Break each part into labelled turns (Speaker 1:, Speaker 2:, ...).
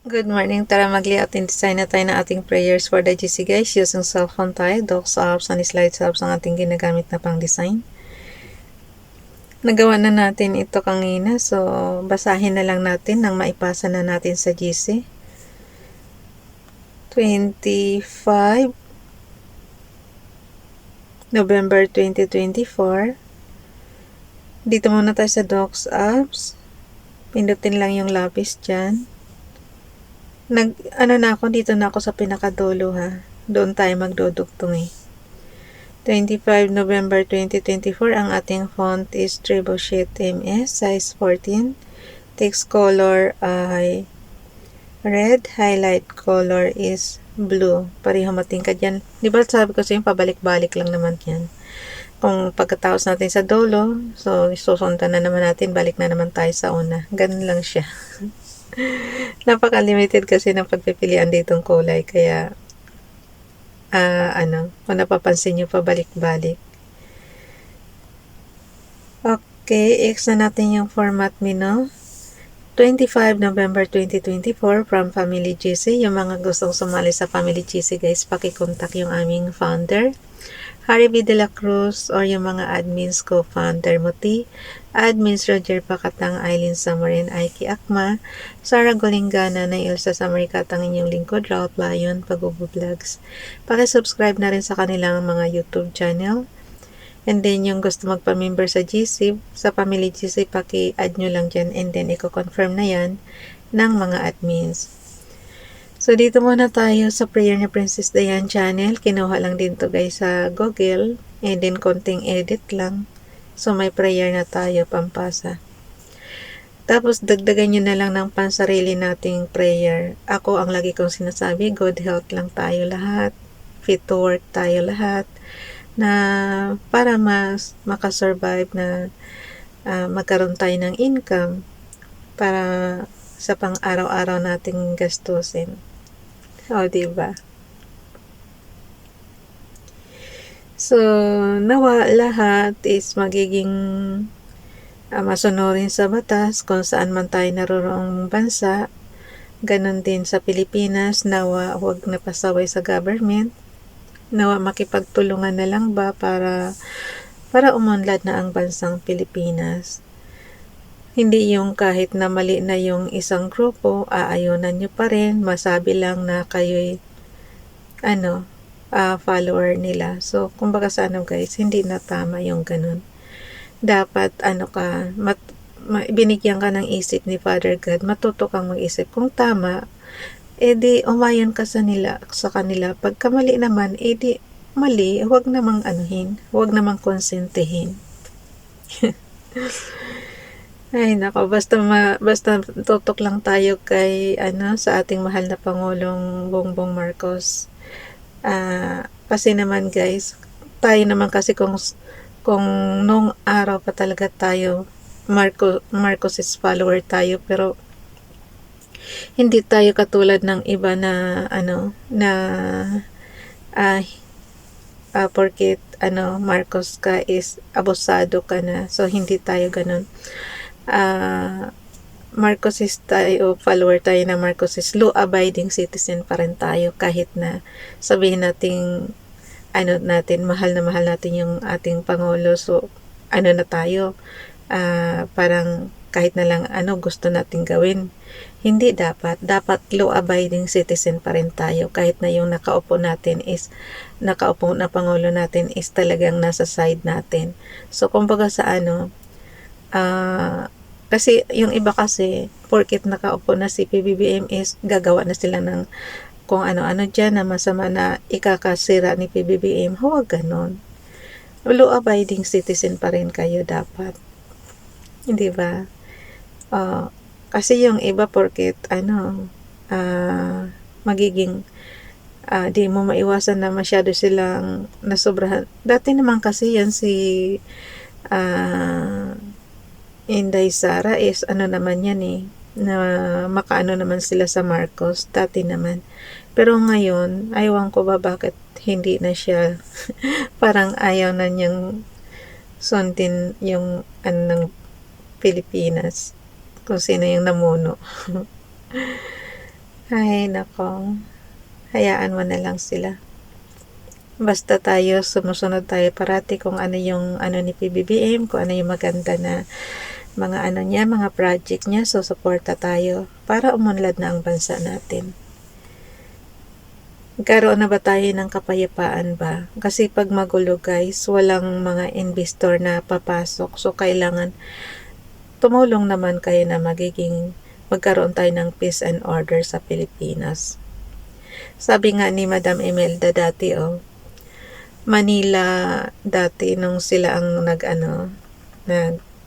Speaker 1: Good morning. Tara mag-layout and design na tayo ng ating prayers for the GC guys. Using cellphone tayo, docs apps and slides apps ang ating ginagamit na pang design. Nagawa na natin ito kanina, so basahin na lang natin nang maipasa na natin sa GC. 25 November 2024. Dito muna tayo sa docs apps. Pindutin lang yung lapis dyan. Dito na ako sa pinakadulo ha. Doon tayo magdudugtong eh. 25 November 2024, ang ating font is Trebuchet MS, size 14. Text color ay red, highlight color is blue. Pareho matingkad yan. Di ba sabi ko sa inyo, pabalik-balik lang naman yan. Kung pagkatapos natin sa dulo, so susundan na naman natin, balik na naman tayo sa una. Ganun lang siya. Napaka-limited kasi ng pagpipilian ditong kulay, kaya kung napapansin nyo, pabalik-balik. Okay, X na natin yung format menu. 25 November 2024 from Family GC. Yung mga gustong sumali sa Family GC guys, pakikontak yung aming founder, Harry B. De La Cruz, or yung mga admins ko, founder Muti, admins Roger Pakatang, Eileen Samarin, Aiki Akma, Sarah Golingana, na Ilsa Samarikatang, inyong lingkod, Ralph Lion, Pagubo Vlogs. Pakisubscribe na rin sa kanilang mga YouTube channel. And then, yung gusto magpa-member sa GC, sa Family GC, paki-add nyo lang dyan. And then, i-confirm na yan ng mga admins. So, dito muna tayo sa Prayer ni Princess Diane channel. Kinuha lang din to guys sa Google. And then, konting edit lang. So, may prayer na tayo pampasa. Tapos, dagdagan nyo na lang ng pansarili nating prayer. Ako, ang lagi kong sinasabi, good health lang tayo lahat. Fit to work tayo lahat. Na para mas makasurvive na magkaroon tayo ng income para sa pang-araw-araw nating gastusin. O, diba? So, nawa lahat is magiging masunurin sa batas kung saan man tayo naroroong bansa. Ganon din sa Pilipinas, nawa huwag napasaway sa government. Nawa makipagtulungan na lang ba para umunlad na ang bansang Pilipinas. Hindi yung kahit na mali na yung isang grupo, aayunan nyo pa rin, masabi lang na kayo'y follower nila. So, kumbaga sa guys, hindi na tama yung ganun. Dapat binigyan ka ng isip ni Father God, matuto kang mag-isip. Kung tama, edi umayon ka sa kanila. Pagka mali naman, edi mali, huwag namang huwag namang konsentihin. Ay nako, basta tutok lang tayo kay sa ating mahal na Pangulong Bongbong Marcos. Kasi naman guys, tayo naman kasi kung nung araw pa talaga tayo Marcos' follower tayo, pero hindi tayo katulad ng iba na porket Marcos ka is abusado ka na. So hindi tayo ganun. Marcos tayo, follower tayo ng Marcos, law-abiding citizen pa rin tayo kahit na sabihin natin mahal natin yung ating Pangulo. So na tayo, parang kahit na lang gusto nating gawin. Hindi dapat law-abiding citizen pa rin tayo kahit na yung nakaupo na Pangulo natin is talagang nasa side natin. So kumbaga sa kasi yung iba kasi porket nakaupo na si PBBM is gagawa na sila ng kung ano-ano dyan na masama na ikakasira ni PBBM. Huwag ganon. Law-abiding citizen pa rin kayo dapat. Hindi ba? Kasi yung iba porket magiging di mo maiwasan na masyado silang nasobrahan. Dati naman kasi yan si Inday Sara is naman yan na makaano naman sila sa Marcos dati naman. Pero ngayon, ayaw ko ba bakit hindi na siya parang ayaw na niyang sundin yung ng Pilipinas kung sino yung namuno. Ay, nako. Hayaan mo na lang sila. Basta tayo, sumusunod tayo parati kung ano yung ni PBBM, kung ano yung maganda na mga niya, mga project niya, so suporta tayo para umunlad na ang bansa natin. Nagkaroon na ba tayo ng kapayapaan ba? Kasi pag magulo guys, walang mga investor na papasok, so kailangan tumulong naman kayo na magkaroon tayo ng peace and order sa Pilipinas. Sabi nga ni Madam Imelda dati, Manila dati nung sila ang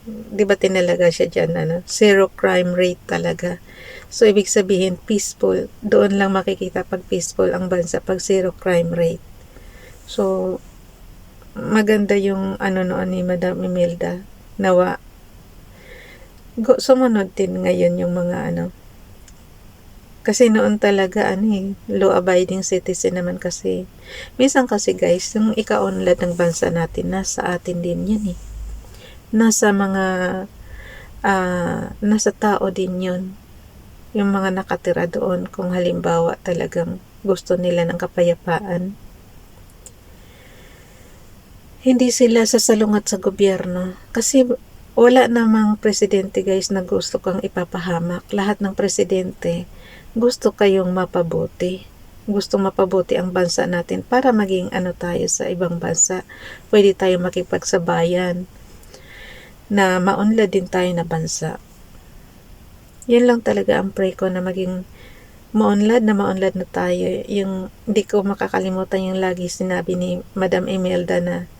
Speaker 1: di ba tinalaga siya dyan, zero crime rate talaga. So, ibig sabihin, peaceful. Doon lang makikita pag peaceful ang bansa, pag zero crime rate. So, maganda yung noon ni Madam Imelda. Nawa, sumunod din ngayon yung mga kasi noon talaga law-abiding citizen naman kasi. Minsan kasi guys, yung ika-unlad ng bansa natin, nasa atin din yan Nasa nasa tao din yun. Yung mga nakatira doon, kung halimbawa talagang gusto nila ng kapayapaan. Hindi sila sasalungat sa gobyerno. Kasi wala namang presidente guys na gusto kang ipapahamak. Lahat ng presidente gusto kayong mapabuti. Gusto mapabuti ang bansa natin para maging tayo sa ibang bansa. Pwede tayo makipagsabayan na maunlad din tayo na bansa. Yan lang talaga ang pray ko, na maging maunlad na tayo. Yung hindi ko makakalimutan yung lagi sinabi ni Madam Imelda na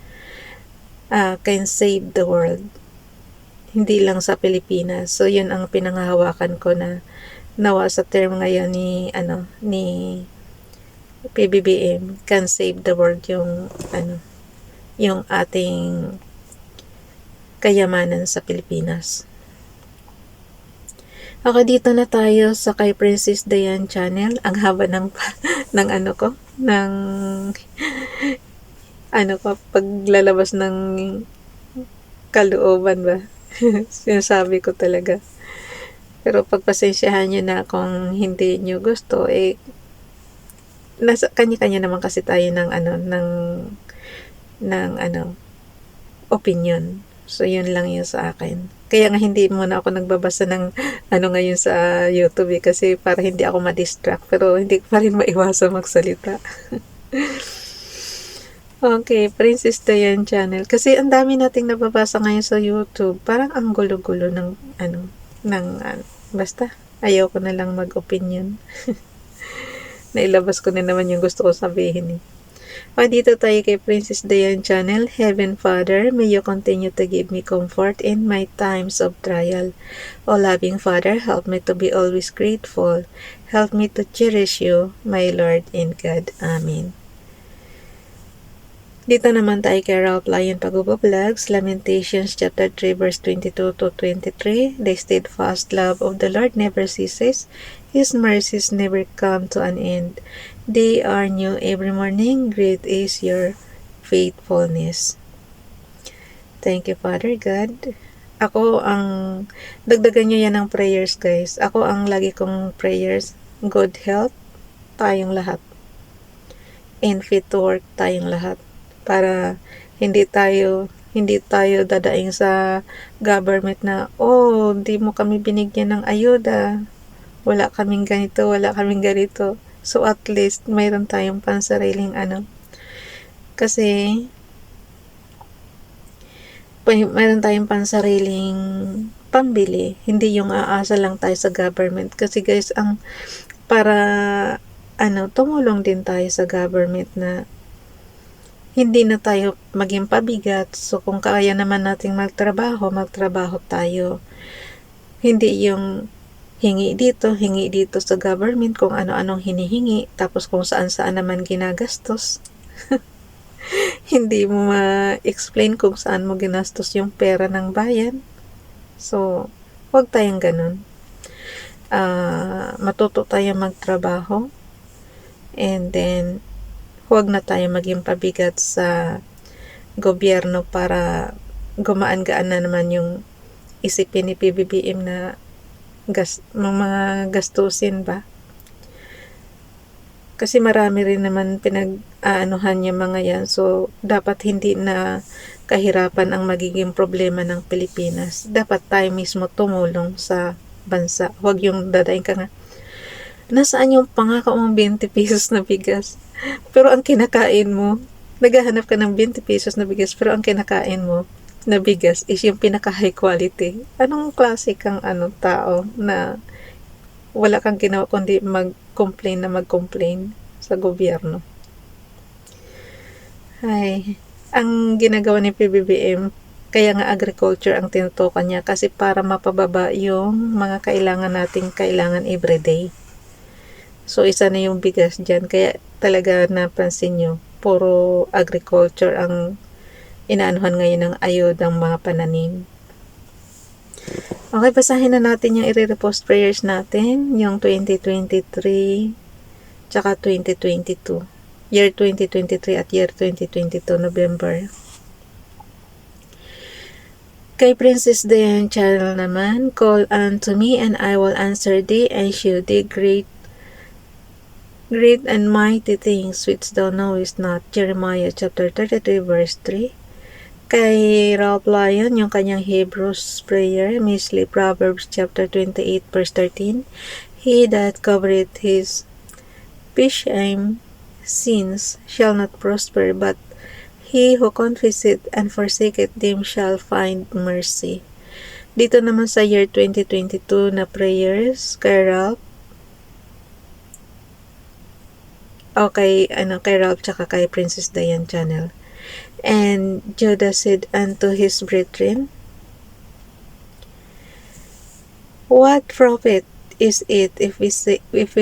Speaker 1: can save the world. Hindi lang sa Pilipinas. So yun ang pinanghahawakan ko, na nawa sa term ngayon ni PBBM, can save the world, yung ating kayamanan sa Pilipinas. Okay, dito na tayo sa kay Princess Diane channel. Ang haba ng paglalabas ng kalooban ba? Sinasabi ko talaga. Pero pagpasensyahan nyo na kung hindi nyo gusto, nasa kanya-kanya naman kasi tayo ng opinion. So, yun lang yun sa akin. Kaya nga hindi muna ako nagbabasa ng ngayon sa YouTube kasi para hindi ako ma-distract. Pero hindi ko pa rin maiwasan magsalita. Okay, Princess Diane channel. Kasi ang dami nating nababasa ngayon sa YouTube. Parang ang gulo-gulo ng basta ayaw ko na lang mag-opinion. Nailabas ko na naman yung gusto ko sabihin dito tayo kay Princess Diane channel. Heaven Father, may you continue to give me comfort in my times of trial. O loving Father, help me to be always grateful. Help me to cherish you, my Lord and God. Amen. Dito naman tayo kay Ralph Lion Pagubo Vlogs, Lamentations chapter 3 verse 22 to 23. The steadfast love of the Lord never ceases. His mercies never come to an end. They are new every morning. Great is your faithfulness. Thank you, Father God. Ako dagdagan nyo yan ng prayers guys. Ako ang lagi kong prayers, good health tayong lahat. And fit to work tayong lahat. Para hindi tayo dadaing sa government na, hindi mo kami binigyan ng ayuda. Wala kaming ganito, wala kaming ganito. So at least mayroon tayong pansariling kasi mayroon tayong pansariling pambili. Hindi yung aasa lang tayo sa government. Kasi guys, para tumulong din tayo sa government na hindi na tayo maging pabigat. So kung kaya naman nating magtrabaho tayo. Hindi yung hingi dito sa government kung ano-anong hinihingi, tapos kung saan-saan naman ginagastos. Hindi mo ma-explain kung saan mo ginastos yung pera ng bayan. So, huwag tayong ganun. Matuto tayo magtrabaho, and then huwag na tayo maging pabigat sa gobyerno para gumaan-gaan na naman yung isipin ni PBBM na mga gastusin ba. Kasi marami rin naman pinag-aanuhan yung mga yan. So, dapat hindi na kahirapan ang magiging problema ng Pilipinas. Dapat tayo mismo tumulong sa bansa. Huwag yung dadaing ka nga, nasaan yung pangako mong 20 pesos na bigas? Pero ang kinakain mo, naghahanap ka ng 20 pesos na bigas, pero ang kinakain mo na bigas is yung pinaka high quality. Anong klase kang tao na wala kang ginawa kundi mag-complain sa gobyerno? Ay, ang ginagawa ni PBBM, kaya nga agriculture ang tinutukan niya kasi para mapababa yung mga kailangan everyday. So, isa na yung bigas dyan. Kaya talaga napansin nyo, puro agriculture ang inaanuhan ngayon ng ayodang mga pananim. Okay, basahin na natin yung i-repost prayers natin, yung 2023 tsaka 2022. Year 2023 at year 2022, November. Kay Princess Diane Channel naman, call unto me and I will answer thee and shew thee great and mighty things which thou knowest not. Jeremiah chapter 33 verse 3. Kay Ralph Lyon, yung kanyang Hebrews prayer, Misli Proverbs chapter 28 verse 13. He that covereth his shame sins shall not prosper, but he who confesseth and forsaketh them shall find mercy. Dito naman sa year 2022 na prayers, kay Ralph, kay Ralph tsaka kay Princess Diane Channel. And Judah said unto his brethren, what profit is it if we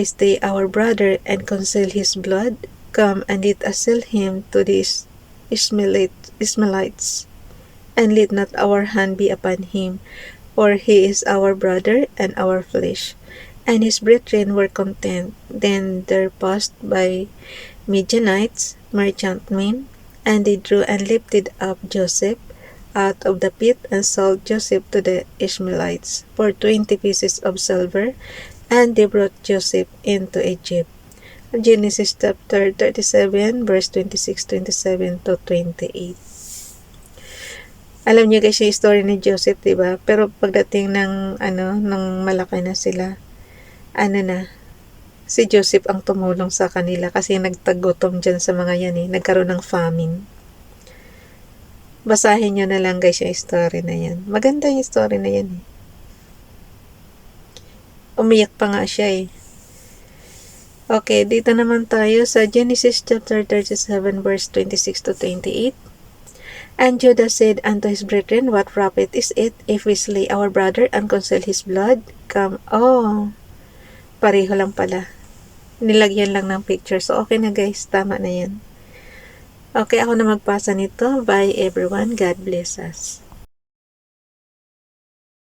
Speaker 1: stay our brother and conceal his blood? Come and let us sell him to the Ishmaelites, and let not our hand be upon him, for he is our brother and our flesh. And his brethren were content. Then there passed by Midianites, merchantmen, and they drew and lifted up Joseph out of the pit and sold Joseph to the Ishmaelites for 20 pieces of silver, and they brought Joseph into Egypt. Genesis chapter 37 verse 26-27 to 28. Alam niyo guys yung story ni Joseph, diba? Pero pagdating nung malaki na sila, si Joseph ang tumulong sa kanila kasi nagtagutom dyan sa mga yan nagkaroon ng famine. Basahin nyo na lang guys yung story na yan. Maganda yung story na yan Umiyak pa nga siya Okay, dito naman tayo sa Genesis chapter 37 verse 26-28. And Judah said unto his brethren, what profit is it if we slay our brother and conceal his blood? Come, pareho lang pala. Nilagyan lang ng picture. So, okay na guys. Tama na yan. Okay, ako na magpasa nito. Bye everyone. God bless us.